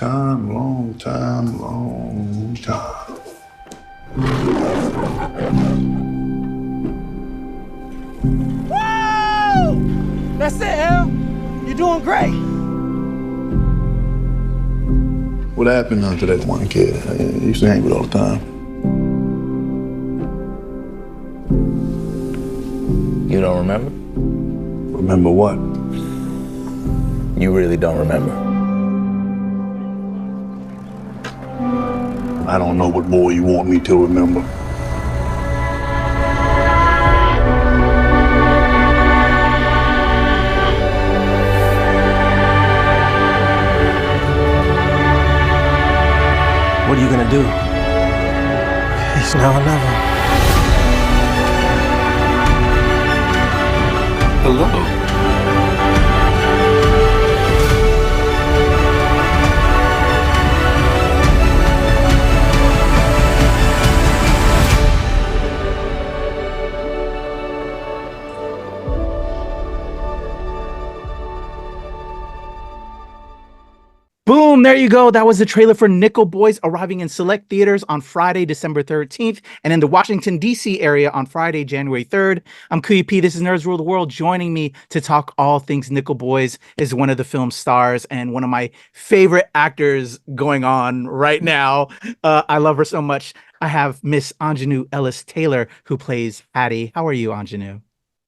time, long time, long time. Woo! That's it, El. You're doing great. What happened to that one kid I used to hang with all the time? You don't remember? Remember what? You really don't remember. I don't know what more you want me to remember. What are you gonna do? He's now or never. Hello. Boom, there you go. That was the trailer for Nickel Boys, arriving in select theaters on Friday, December 13th, and in the Washington, D.C. area on Friday, January 3rd. I'm Kuya P. This is Nerds Rule the World. Joining me to talk all things Nickel Boys is one of the film's stars and one of my favorite actors going on right now. I love her so much. I have Miss Aunjanue Ellis-Taylor, who plays Hattie. How are you, Aunjanue?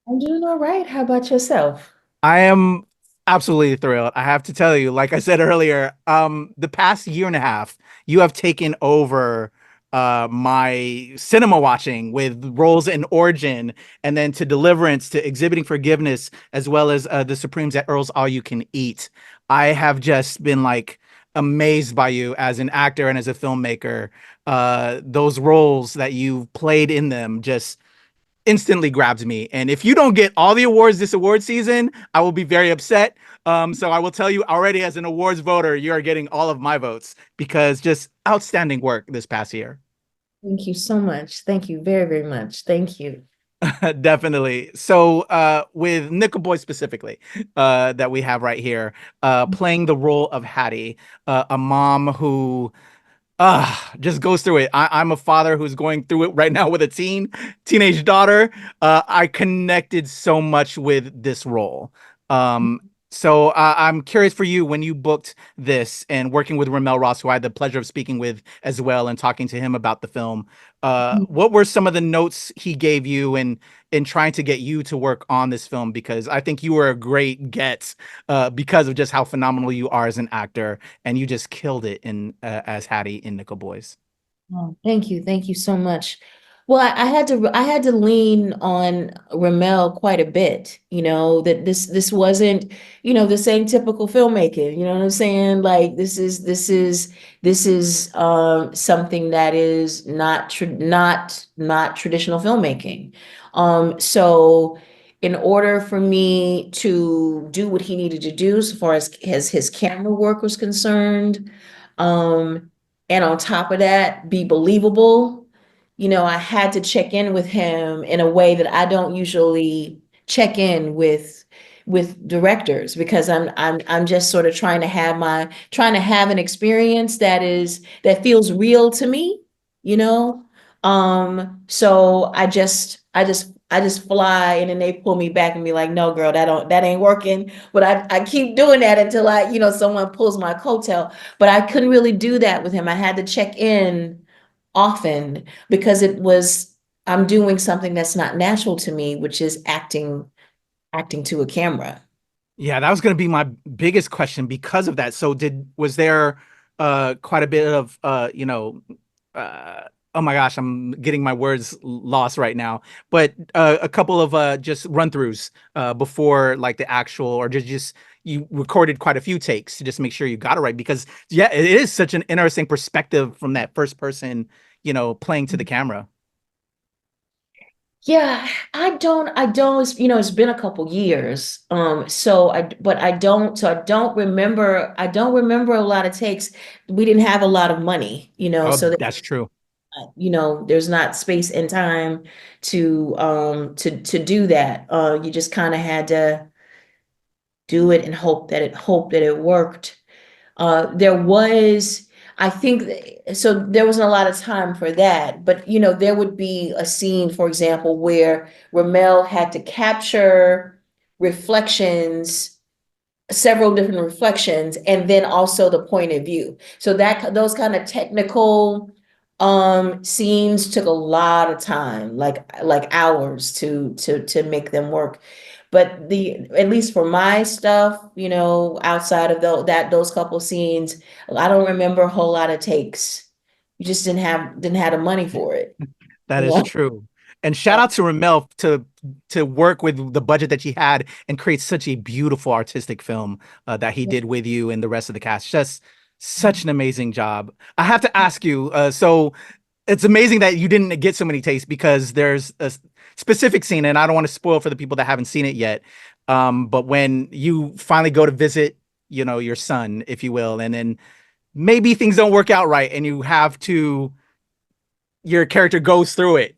I'm doing all right. How about yourself? I am absolutely thrilled. I have to tell you, like I said earlier, the past year and a half, you have taken over my cinema watching with roles in Origin, and then to Deliverance, to Exhibiting Forgiveness, as well as The Supremes at Earl's All You Can Eat. I have just been like amazed by you as an actor and as a filmmaker. Those roles that you've played in them just instantly grabs me. And if you don't get all the awards this award season, I will be very upset. So I will tell you already, as an awards voter, you are getting all of my votes, because just outstanding work this past year. Thank you so much. Thank you very, very much. Thank you. Definitely. So with Nickel Boy specifically, that we have right here, playing the role of Hattie, a mom who just goes through it. I'm a father who's going through it right now with a teenage daughter. I connected so much with this role. So I'm curious for you, when you booked this and working with Ramel Ross, who I had the pleasure of speaking with as well and talking to him about the film, what were some of the notes he gave you in trying to get you to work on this film? Because I think you were a great get because of just how phenomenal you are as an actor, and you just killed it in as Hattie in Nickel Boys. Oh, thank you. Thank you so much. Well, I had to lean on Ramel quite a bit, that this wasn't, this ain't typical filmmaking, you know what I'm saying? Like this is something that is not traditional filmmaking. So in order for me to do what he needed to do as far as his camera work was concerned, and on top of that, be believable, I had to check in with him in a way that I don't usually check in with directors, because I'm just sort of trying to have an experience that feels real to me, So I just fly, and then they pull me back and be like, no, girl, that ain't working. But I keep doing that until someone pulls my coattail. But I couldn't really do that with him. I had to check in often, because I'm doing something that's not natural to me, which is acting to a camera. Yeah, that was going to be my biggest question because of that. So was there quite a bit of oh my gosh, I'm getting my words lost right now, but a couple of just run-throughs before like the actual, or just you recorded quite a few takes to just make sure you got it right? Because yeah, it is such an interesting perspective from that first person, playing to the camera. Yeah, I don't, it's been a couple years. I don't remember a lot of takes. We didn't have a lot of money, Oh, so that, that's true. there's not space and time to do that. You just kind of had to do it and hope that it worked. There was, I think, so there wasn't a lot of time for that, but there would be a scene, for example, where Ramel had to capture reflections, several different reflections, and then also the point of view. So that those kind of technical scenes took a lot of time, like hours to make them work. But at least for my stuff, outside of those couple scenes, I don't remember a whole lot of takes. You just didn't have the money for it. That You is know? true. And shout out to Ramel to work with the budget that she had and create such a beautiful artistic film that he did with you and the rest of the cast. Just such an amazing job. I have to ask you, so it's amazing that you didn't get so many takes because there's a specific scene, and I don't want to spoil for the people that haven't seen it yet. But when you finally go to visit, your son, if you will, and then maybe things don't work out right, and your character goes through it.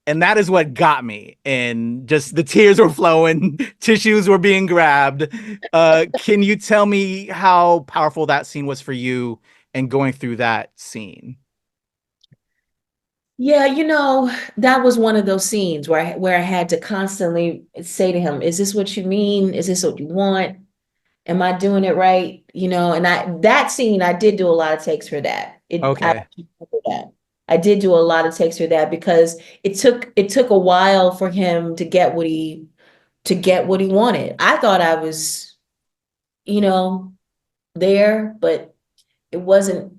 And that is what got me. And just the tears were flowing, tissues were being grabbed. Can you tell me how powerful that scene was for you and going through that scene? Yeah, that was one of those scenes where I had to constantly say to him, "Is this what you mean? Is this what you want? Am I doing it right?" And that scene, I did do a lot of takes for that. Okay. I did do a lot of takes for that because it took a while for him to get what he wanted. I thought I was, there, but it wasn't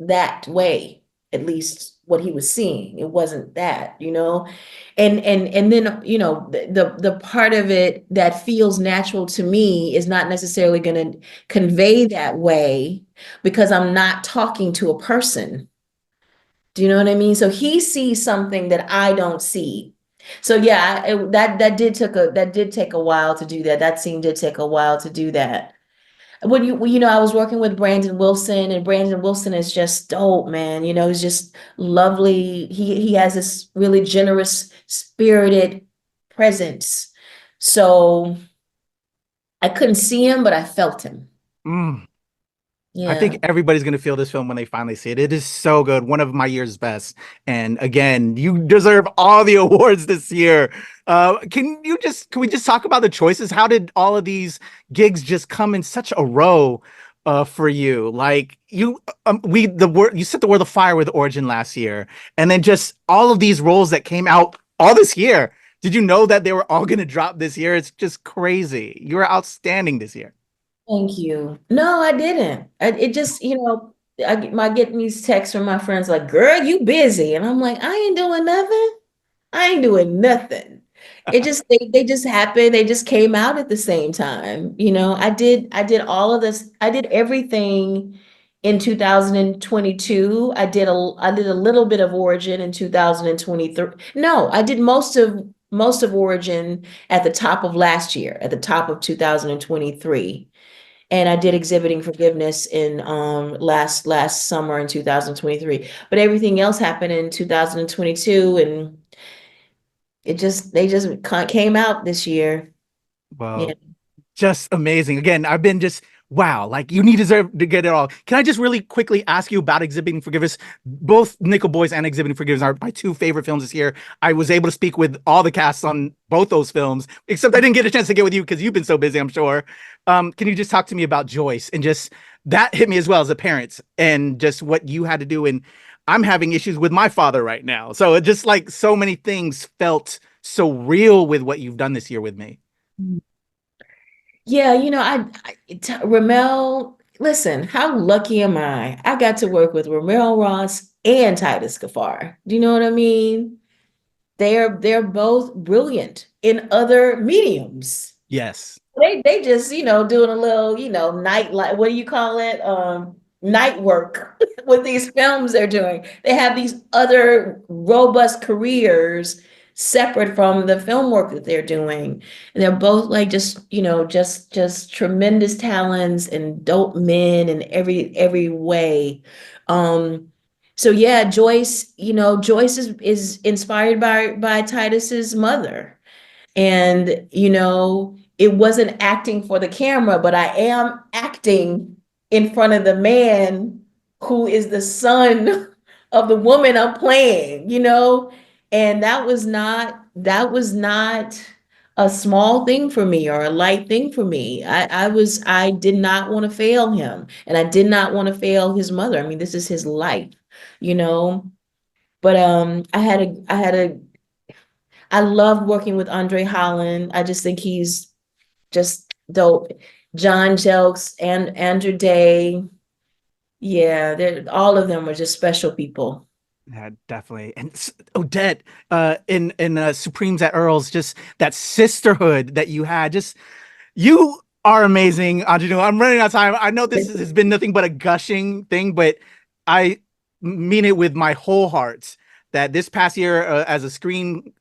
that way, at least what he was seeing. It wasn't that, and then the part of it that feels natural to me is not necessarily going to convey that way because I'm not talking to a person. Do you know what I mean? So he sees something that I don't see. So yeah, that did take a while to do that. That scene did take a while to do that. I was working with Brandon Wilson, and Brandon Wilson is just dope, man. He's just lovely. He has this really generous, spirited presence. So I couldn't see him, but I felt him. Mm. I Yeah. think everybody's going to feel this film when they finally see it. It is so good. One of my year's best. And again, you deserve all the awards this year. Can we just talk about the choices? How did all of these gigs just come in such a row for you? Like you set the World of Fire with Origin last year, and then just all of these roles that came out all this year. Did you know that they were all going to drop this year? It's just crazy. You were outstanding this year. Thank you. No, I didn't. It just, I get these texts from my friends like, "Girl, you busy," and I'm like, "I ain't doing nothing. I ain't doing nothing." It just they just happened. They just came out at the same time. I did all of this. I did everything in 2022. I did a little bit of Origin in 2023. No, I did most of Origin at the top of last year, at the top of 2023. And I did Exhibiting Forgiveness in last summer in 2023. But everything else happened in 2022, and they just came out this year. Yeah. Well, just amazing. Again, I've been just wow, like you need deserve to get it all. Can I just really quickly ask you about Exhibiting Forgiveness? Both Nickel Boys and Exhibiting Forgiveness are my two favorite films this year. I was able to speak with all the casts on both those films, except I didn't get a chance to get with you because you've been so busy, I'm sure. Can you just talk to me about Joyce and just that hit me as well as a parent and just what you had to do? And I'm having issues with my father right now. So it just like so many things felt so real with what you've done this year with me. Yeah, Ramel, listen, how lucky am I? I got to work with Ramel Ross and Titus Kaphar. Do you know what I mean? They're both brilliant in other mediums. Yes. They just, doing a little, night, like, what do you call it? Night work with these films they're doing. They have these other robust careers separate from the film work that they're doing. And they're both like just tremendous talents and dope men in every way. So yeah, Joyce, Joyce is inspired by Titus's mother. And it wasn't acting for the camera, but I am acting in front of the man who is the son of the woman I'm playing, and that was not a small thing for me or a light thing for me. I did not want to fail him, and I did not want to fail his mother. I mean, this is his life, you know. But I love working with Andre Holland. I just think he's just dope. John Jelks and Andrew Day. Yeah, all of them were just special people. Yeah, definitely. And Odette, in Supremes at Earl's, just that sisterhood that you had. Just you are amazing, Aunjanue. I'm running out of time. I know this has been nothing but a gushing thing, but I mean it with my whole heart that this past year, as a screen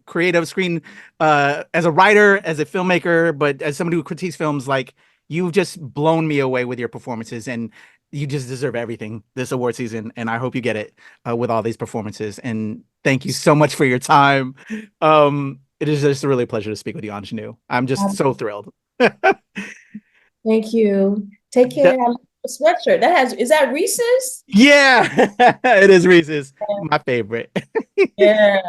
creative screen, as a writer, as a filmmaker, but as somebody who critiques films, like you've just blown me away with your performances, and you just deserve everything this award season. And I hope you get it with all these performances. And thank you so much for your time. It is just a really pleasure to speak with you, Aunjanue. I'm just so thrilled. Thank you. Take care. I love the sweatshirt. Is that Reese's? Yeah, it is Reese's, my favorite. Yeah.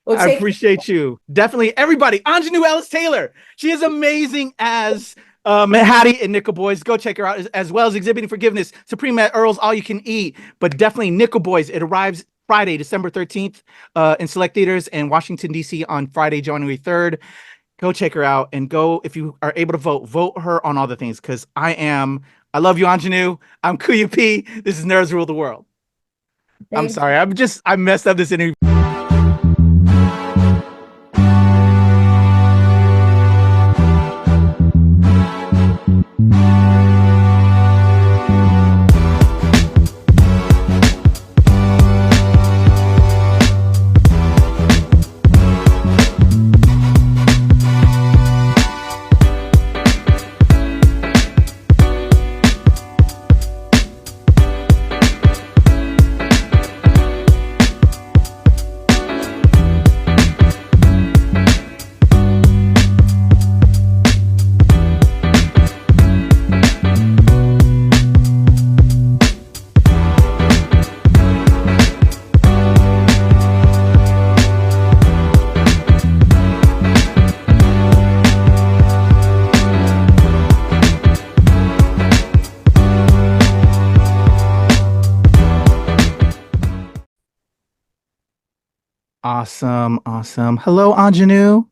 Well, I appreciate you. Definitely everybody. Aunjanue Ellis-Taylor. She is amazing as Hattie and Nickel Boys. Go check her out, as well as Exhibiting Forgiveness, Supreme at Earl's, All You Can Eat. But definitely Nickel Boys. It arrives Friday, December 13th in select theaters in Washington, D.C. on Friday, January 3rd. Go check her out, and go, if you are able to vote her on all the things, because I love you, Aunjanue. I'm Kuya P. This is Nerds Rule the World. I'm sorry. I messed up this interview. Awesome. Hello, Aunjanue.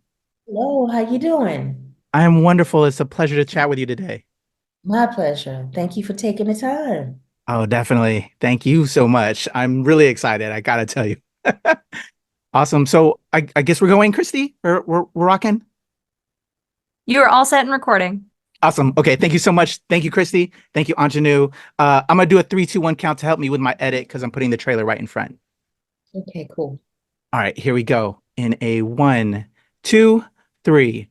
Hello, how you doing? I am wonderful. It's a pleasure to chat with you today. My pleasure. Thank you for taking the time. Oh, definitely. Thank you so much. I'm really excited. I gotta tell you. Awesome. So I guess we're going, Christy. We're rocking. You are all set and recording. Awesome. Okay. Thank you so much. Thank you, Christy. Thank you, Aunjanue. I'm gonna do a 3, 2, 1 count to help me with my edit, because I'm putting the trailer right in front. Okay, cool. All right, here we go. In a 1, 2, 3.